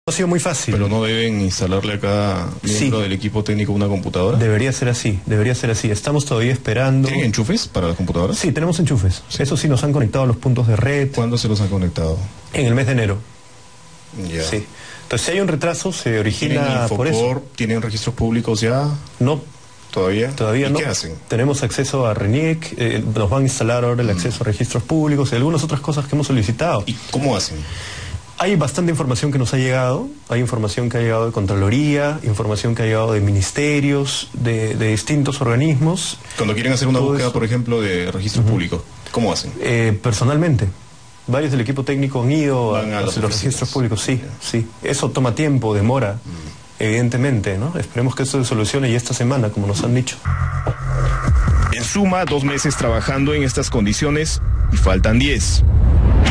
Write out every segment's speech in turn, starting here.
Ha sido muy fácil. Pero no deben instalarle a cada miembro del equipo técnico una computadora. Debería ser así, debería ser así. Estamos todavía esperando. ¿Tienen enchufes para las computadoras? Sí, tenemos enchufes. Sí. Eso sí, nos han conectado a los puntos de red. ¿Cuándo se los han conectado? En el mes de enero. Ya. Sí. Entonces, si hay un retraso, se origina por eso. ¿Tienen registros públicos ya? No. ¿Todavía? Todavía no. ¿Qué hacen? Tenemos acceso a RENIEC, nos van a instalar ahora el acceso a registros públicos y algunas otras cosas que hemos solicitado. ¿Y cómo hacen? Hay bastante información que nos ha llegado, hay información que ha llegado de Contraloría, información que ha llegado de ministerios, de distintos organismos. Cuando quieren hacer una búsqueda, por ejemplo, de registros públicos, ¿cómo hacen? Personalmente. Varios del equipo técnico han ido a los registros públicos, sí, sí. Eso toma tiempo, demora, evidentemente, ¿no? Esperemos que esto se solucione y esta semana, como nos han dicho. En suma, 2 meses trabajando en estas condiciones y faltan 10.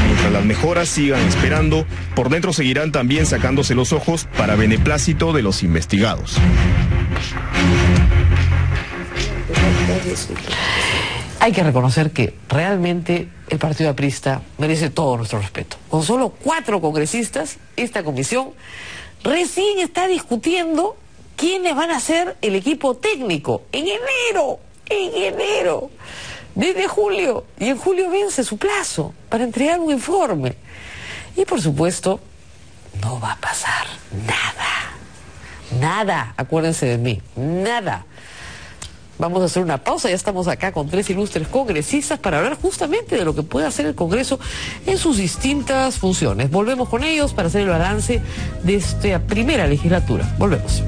Mientras las mejoras sigan esperando, por dentro seguirán también sacándose los ojos para beneplácito de los investigados. Hay que reconocer que realmente el partido aprista merece todo nuestro respeto. Con solo 4 congresistas, esta comisión recién está discutiendo quiénes van a ser el equipo técnico. En enero, desde julio. Y en julio vence su plazo para entregar un informe. Y por supuesto, no va a pasar nada. Acuérdense de mí, nada. Vamos a hacer una pausa, ya estamos acá con 3 ilustres congresistas para hablar justamente de lo que puede hacer el Congreso en sus distintas funciones. Volvemos con ellos para hacer el balance de esta primera legislatura. Volvemos.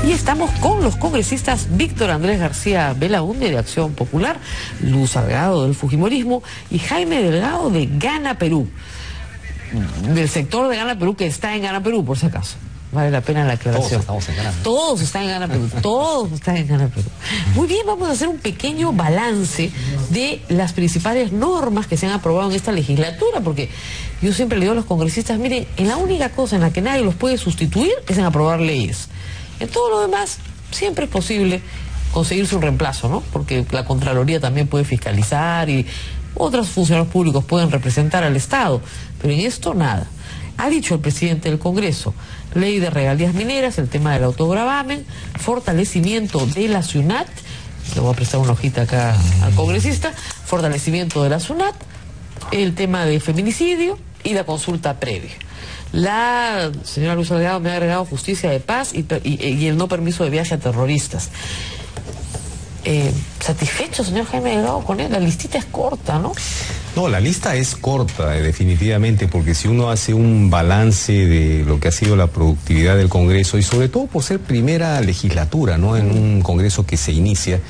Y estamos con los congresistas Víctor Andrés García Belaúnde de Acción Popular, Luz Salgado del Fujimorismo y Jaime Delgado de Gana Perú, del sector de Gana Perú que está en Gana Perú, por si acaso. Vale la pena la aclaración. Todos estamos en Gana Perú. Todos están en Gana Perú. Todos están en Gana Perú. Muy bien, vamos a hacer un pequeño balance de las principales normas que se han aprobado en esta legislatura, porque yo siempre le digo a los congresistas, miren, en la única cosa en la que nadie los puede sustituir es en aprobar leyes. En todo lo demás, siempre es posible conseguirse un reemplazo, ¿no? Porque la Contraloría también puede fiscalizar y otros funcionarios públicos pueden representar al Estado, pero en esto nada. Ha dicho el presidente del Congreso, ley de regalías mineras, el tema del autogravamen, fortalecimiento de la SUNAT, le voy a prestar una hojita acá al congresista, fortalecimiento de la SUNAT, el tema de feminicidio y la consulta previa. La señora Luz Salgado me ha agregado justicia de paz y el no permiso de viaje a terroristas. ¿Satisfecho, señor Jaime Delgado, con él? La listita es corta, ¿no? No, la lista es corta, definitivamente, porque si uno hace un balance de lo que ha sido la productividad del Congreso, y sobre todo por ser primera legislatura, ¿no?, en un Congreso que se inicia,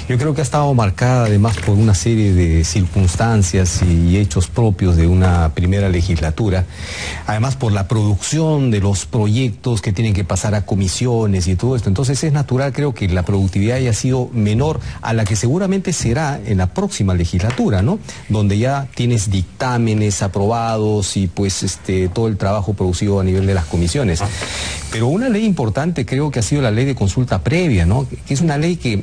yo creo que ha estado marcada además por una serie de circunstancias y hechos propios de una primera legislatura, además por la producción de los proyectos que tienen que pasar a comisiones y todo esto. Entonces es natural, creo, que la productividad haya sido menor a la que seguramente será en la próxima legislatura, ¿no?, donde ya tienes dictámenes aprobados y pues todo el trabajo producido a nivel de las comisiones. Pero una ley importante creo que ha sido la ley de consulta previa, ¿no?, que es una ley que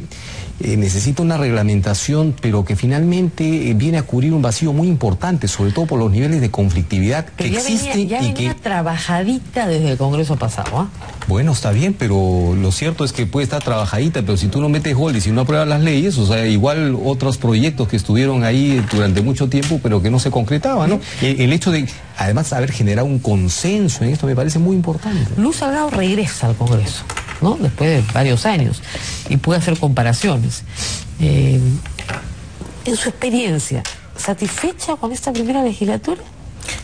necesita una reglamentación, pero que finalmente viene a cubrir un vacío muy importante, sobre todo por los niveles de conflictividad que existen. Ya venía trabajadita desde el Congreso pasado, ¿ah? Bueno, está bien, pero lo cierto es que puede estar trabajadita, pero si tú no metes gol y si no apruebas las leyes, o sea, igual otros proyectos que estuvieron ahí durante mucho tiempo, pero que no se concretaban, ¿no? El hecho de, además, haber generado un consenso en esto me parece muy importante. Luz Salgado regresa al Congreso, ¿no?, después de varios años, y puede hacer comparaciones. En su experiencia, ¿satisfecha con esta primera legislatura?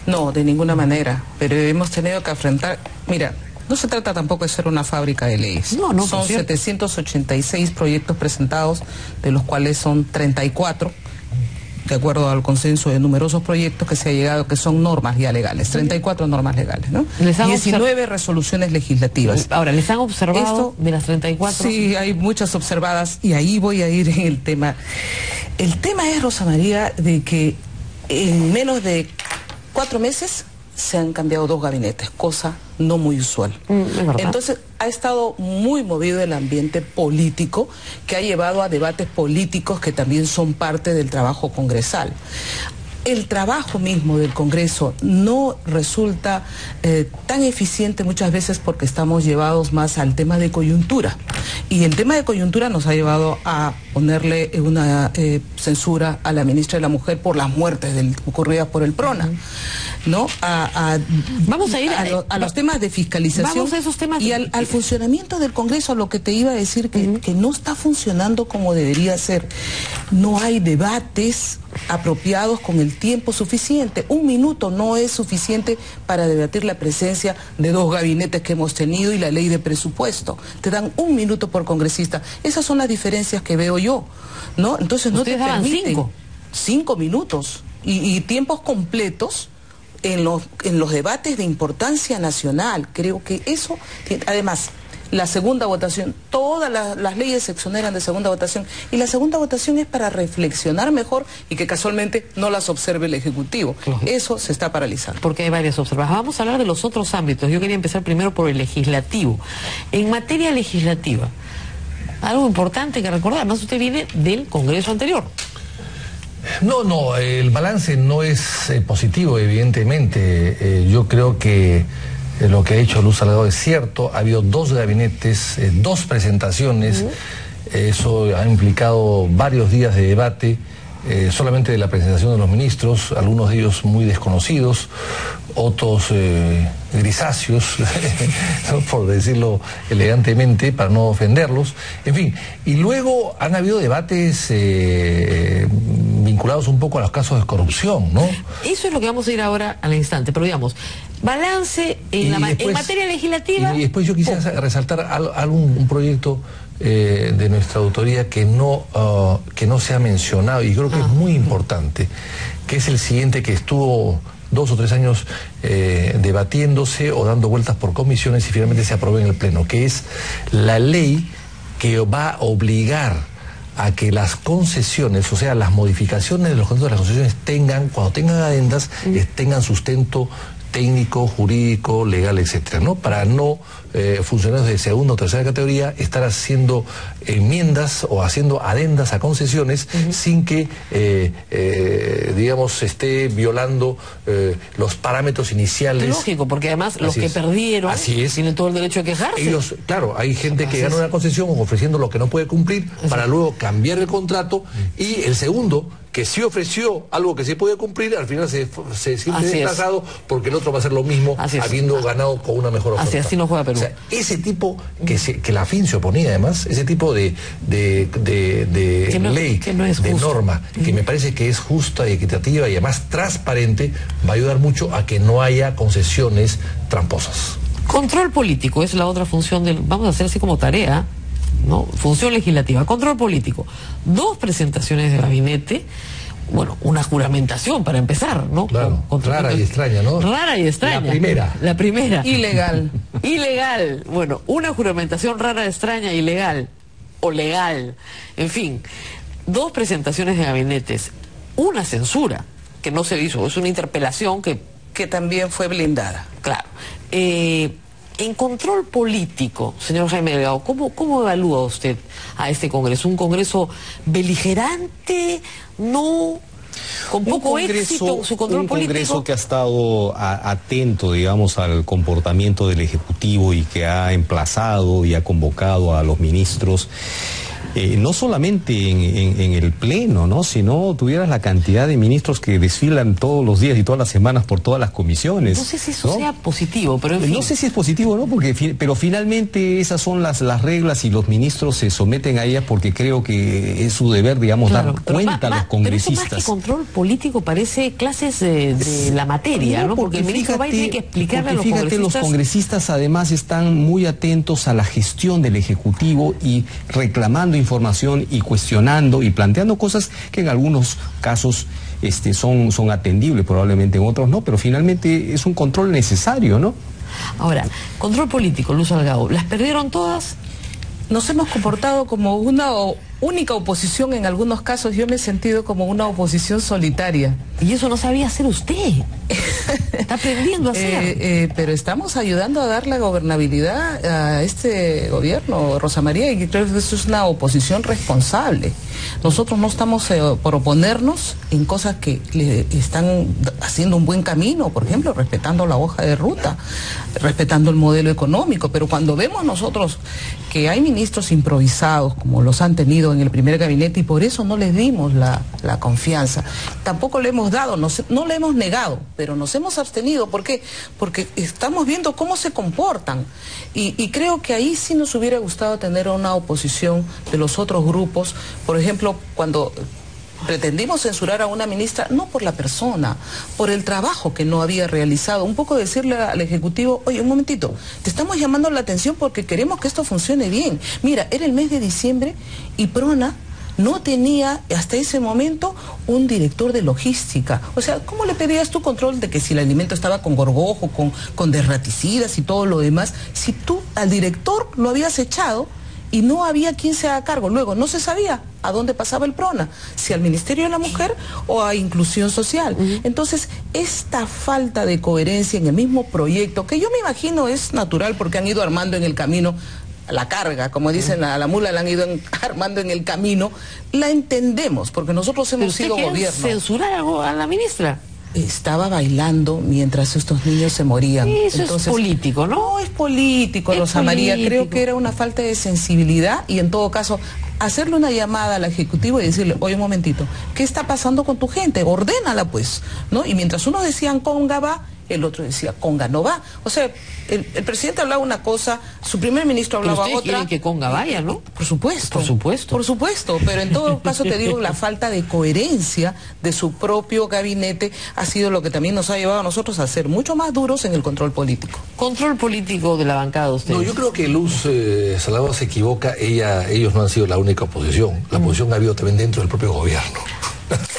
No, de ninguna manera, pero hemos tenido que afrontar, mira, no se trata tampoco de ser una fábrica de leyes. No, son 786 proyectos presentados, de los cuales son 34, de acuerdo al consenso de numerosos proyectos que se ha llegado, que son normas ya legales, 34 normas legales, ¿no? 19 resoluciones legislativas. Ahora, ¿les han observado de las 34? Sí, hay muchas observadas y ahí voy a ir en el tema. El tema es, Rosa María, de que en menos de 4 meses se han cambiado 2 gabinetes, cosa no muy usual. Entonces ha estado muy movido el ambiente político, que ha llevado a debates políticos que también son parte del trabajo congresal. El trabajo mismo del Congreso no resulta tan eficiente muchas veces porque estamos llevados más al tema de coyuntura. Y el tema de coyuntura nos ha llevado a ponerle una censura a la ministra de la Mujer por las muertes ocurridas por el PRONA, ¿no? Vamos a ir a los temas de fiscalización. Vamos a esos temas y al funcionamiento del Congreso, lo que te iba a decir que no está funcionando como debería ser. No hay debates apropiados con el tiempo suficiente. 1 minuto no es suficiente para debatir la presencia de 2 gabinetes que hemos tenido y la ley de presupuesto. Te dan 1 minuto por congresista. Esas son las diferencias que veo yo, ¿no? Entonces no te permiten 5 minutos y tiempos completos en los debates de importancia nacional. Creo que eso, además, la segunda votación, todas las leyes se exoneran de segunda votación, y la segunda votación es para reflexionar mejor y que casualmente no las observe el Ejecutivo. Eso se está paralizando. Porque hay varias observaciones. Vamos a hablar de los otros ámbitos. Yo quería empezar primero por el legislativo. En materia legislativa, algo importante que recordar, además usted viene del Congreso anterior. No, el balance no es positivo, evidentemente. Yo creo que lo que ha dicho Luz Salgado es cierto. Ha habido 2 gabinetes, 2 presentaciones. Eso ha implicado varios días de debate, solamente de la presentación de los ministros, algunos de ellos muy desconocidos, otros grisáceos, ¿no? Por decirlo elegantemente, para no ofenderlos. En fin, y luego han habido debates vinculados un poco a los casos de corrupción, ¿no? Eso es lo que vamos a ir ahora al instante, pero digamos, balance en materia legislativa. Y después yo quisiera resaltar un proyecto de nuestra autoría que no se ha mencionado, y creo que es muy importante, que es el siguiente, que estuvo 2 o 3 años debatiéndose o dando vueltas por comisiones y finalmente se aprobó en el Pleno, que es la ley que va a obligar a que las concesiones, o sea, las modificaciones de los contratos de las concesiones cuando tengan adendas, tengan sustento técnico, jurídico, legal, etcétera, ¿no? Para no funcionarios de segunda o tercera categoría estar haciendo enmiendas o haciendo adendas a concesiones sin que, digamos, se esté violando los parámetros iniciales. Lógico, porque además los que perdieron tienen todo el derecho a quejarse. Ellos, claro, hay gente que gana una concesión ofreciendo lo que no puede cumplir para luego cambiar el contrato, y el segundo, que sí ofreció algo que se puede cumplir, al final se siente desplazado porque el otro va a hacer lo mismo habiendo ganado con una mejor oferta. Así no juega Perú. O sea, ese tipo que la FIN se oponía además, ese tipo de ley, de norma, que me parece que es justa y equitativa y además transparente, va a ayudar mucho a que no haya concesiones tramposas. Control político es la otra función vamos a hacer así como tarea, ¿no? Función legislativa, control político. 2 presentaciones de gabinete, bueno, una juramentación para empezar, ¿no? Claro, rara y extraña, ¿no? Rara y extraña. La primera. Ilegal. Ilegal. Bueno, una juramentación rara, extraña, ilegal o legal. En fin, 2 presentaciones de gabinetes, una censura que no se hizo, es una interpelación que también fue blindada. Claro. En control político, señor Jaime Delgado, ¿cómo evalúa usted a este Congreso? ¿Un Congreso beligerante? ¿No? ¿Con poco éxito en su control político? Un Congreso que ha estado atento, digamos, al comportamiento del Ejecutivo y que ha emplazado y ha convocado a los ministros. No solamente en el Pleno, ¿no? Sino tuvieras la cantidad de ministros que desfilan todos los días y todas las semanas por todas las comisiones. No sé si eso sea positivo, pero en fin. No sé si es positivo o no, pero finalmente esas son las reglas y los ministros se someten a ellas porque creo que es su deber, digamos, dar cuenta a los congresistas. Pero eso más que control político parece clases de la materia, ¿no? Porque el ministro va y tiene que explicarle a los congresistas. Los congresistas además están muy atentos a la gestión del Ejecutivo y reclamando información y cuestionando y planteando cosas que en algunos casos son atendibles, probablemente en otros no, pero finalmente es un control necesario, ¿no? Ahora, control político, Luz Salgado, ¿las perdieron todas? Nos hemos comportado como una única oposición en algunos casos. Yo me he sentido como una oposición solitaria. Y eso no sabía hacer usted. está aprendiendo a hacer. Pero estamos ayudando a dar la gobernabilidad a este gobierno, Rosa María, y creo que esto es una oposición responsable. Nosotros no estamos por oponernos en cosas que le están haciendo un buen camino, por ejemplo, respetando la hoja de ruta, respetando el modelo económico, pero cuando vemos nosotros que hay ministros improvisados, como los han tenido en el primer gabinete, y por eso no les dimos la confianza, tampoco le hemos dado, no le hemos negado, pero nos hemos abstenido. ¿Por qué? Porque estamos viendo cómo se comportan, y creo que ahí sí nos hubiera gustado tener una oposición de los otros grupos. Por ejemplo, cuando pretendimos censurar a una ministra, no por la persona, por el trabajo que no había realizado, un poco decirle al Ejecutivo, oye, un momentito, te estamos llamando la atención porque queremos que esto funcione bien. Mira, era el mes de diciembre y Prona no tenía hasta ese momento un director de logística. O sea, ¿cómo le pedías tu control de que si el alimento estaba con gorgojo, con desraticidas y todo lo demás, si tú al director lo habías echado y no había quien se haga cargo? Luego no se sabía a dónde pasaba el Prona, si al Ministerio de la Mujer o a Inclusión Social. Entonces, esta falta de coherencia en el mismo proyecto, que yo me imagino es natural porque han ido armando en el camino la carga, como dicen, a la mula la han ido armando en el camino, la entendemos, porque nosotros hemos sido gobierno. ¿Censurar a la ministra? Estaba bailando mientras estos niños se morían. Eso entonces, es político, ¿no? No es político, Rosa María. Creo que era una falta de sensibilidad y en todo caso hacerle una llamada al Ejecutivo y decirle, oye, un momentito, ¿qué está pasando con tu gente? Ordénala, pues, ¿no? Y mientras unos decían Conga va, el otro decía Conga no va. O sea, el presidente hablaba una cosa, su primer ministro hablaba otra. Quieren que Conga vaya, ¿no? Por supuesto. Por supuesto. Por supuesto, pero en todo caso te digo, la falta de coherencia de su propio gabinete ha sido lo que también nos ha llevado a nosotros a ser mucho más duros en el control político. Control político de la bancada de ustedes. No, yo creo que Luz Salgado se equivoca. Ellos no han sido la única oposición. La oposición ha habido también dentro del propio gobierno.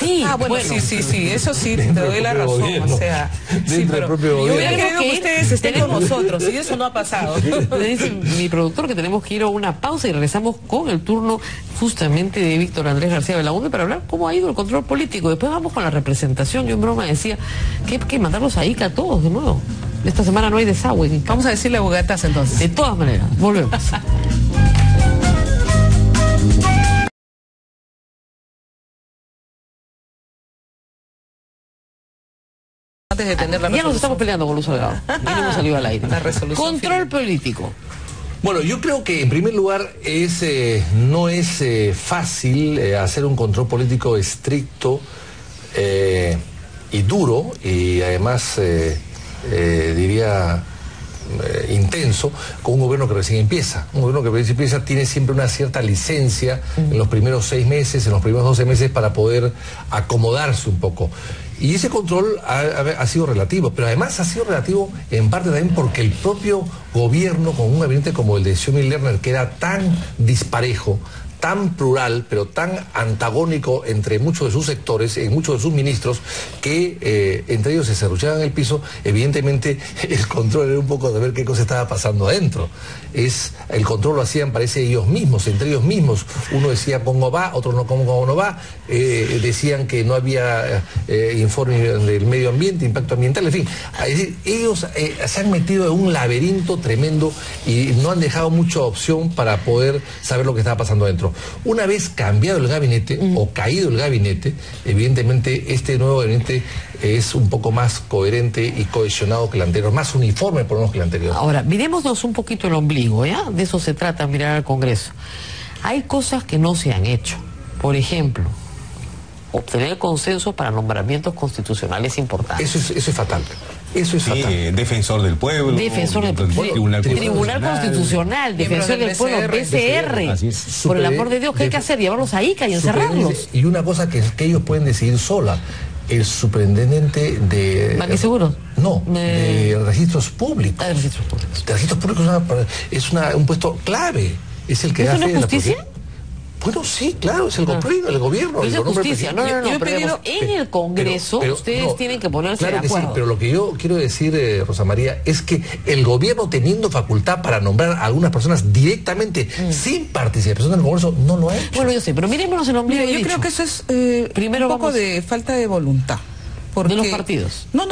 Sí, bueno, sí, eso sí, te doy la razón, gobierno, o sea, dentro del propio yo gobierno. hubiera querido que ustedes estén con nosotros, y eso no ha pasado. Me dice mi productor que tenemos que ir a una pausa y regresamos con el turno justamente de Víctor Andrés García Belaúnde para hablar cómo ha ido el control político. Después vamos con la representación. Yo en broma decía que hay que mandarlos a Ica a todos de nuevo. Esta semana no hay desagüe. Vamos a decirle a Bogatas entonces. De todas maneras, volvemos. De tener la ya nos estamos peleando con Luz Salgado. Ya no hemos salido al aire. La resolución Control político. Bueno, yo creo que en primer lugar no es fácil hacer un control político estricto y duro y además diría intenso con un gobierno que recién empieza. Un gobierno que recién empieza tiene siempre una cierta licencia en los primeros 6 meses, en los primeros 12 meses para poder acomodarse un poco. Y ese control ha sido relativo, pero además ha sido relativo en parte también porque el propio gobierno, con un gabinete como el de Xiomiri Lerner, que era tan disparejo, tan plural, pero tan antagónico entre muchos de sus sectores, en muchos de sus ministros, que entre ellos se serruchaban el piso. Evidentemente el control era un poco de ver qué cosa estaba pasando adentro. El control lo hacían, parece, ellos mismos, entre ellos mismos. Uno decía cómo va, otro no cómo no va, decían que no había informe del medio ambiente, impacto ambiental, en fin. Es decir, ellos se han metido en un laberinto tremendo y no han dejado mucha opción para poder saber lo que estaba pasando adentro. Una vez cambiado el gabinete o caído el gabinete, evidentemente este nuevo gabinete es un poco más coherente y cohesionado que el anterior, más uniforme por lo menos que el anterior. Ahora, mirémonos un poquito el ombligo, ¿ya? De eso se trata, mirar al Congreso. Hay cosas que no se han hecho. Por ejemplo, obtener consenso para nombramientos constitucionales importantes. Eso es fatal. Eso es fatal. Defensor del pueblo. Defensor del pueblo. Tribunal Constitucional, Defensor del Pueblo, PCR. Por el amor de Dios, ¿qué hay que hacer? Llevarlos a Ica y encerrarlos. Y una cosa que ellos pueden decidir sola. El superintendente de... ¿Banque Seguros? No, de registros públicos. De registros públicos. De registros públicos es un puesto clave. Es el que ¿Eso da no fe es justicia? Bueno, sí, claro, es el gobierno. Es justicia. No, pero en el Congreso ustedes tienen que ponerse de acuerdo. Sí, pero lo que yo quiero decir, Rosa María, es que el gobierno, teniendo facultad para nombrar a algunas personas directamente sin participación del Congreso, no lo ha hecho. Bueno, yo sé, pero mirémonos el ombligo. Yo creo que eso es primero un poco de falta de voluntad. ¿De los partidos? No.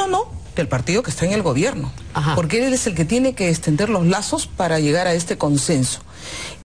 del partido que está en el gobierno. Ajá. Porque él es el que tiene que extender los lazos para llegar a este consenso.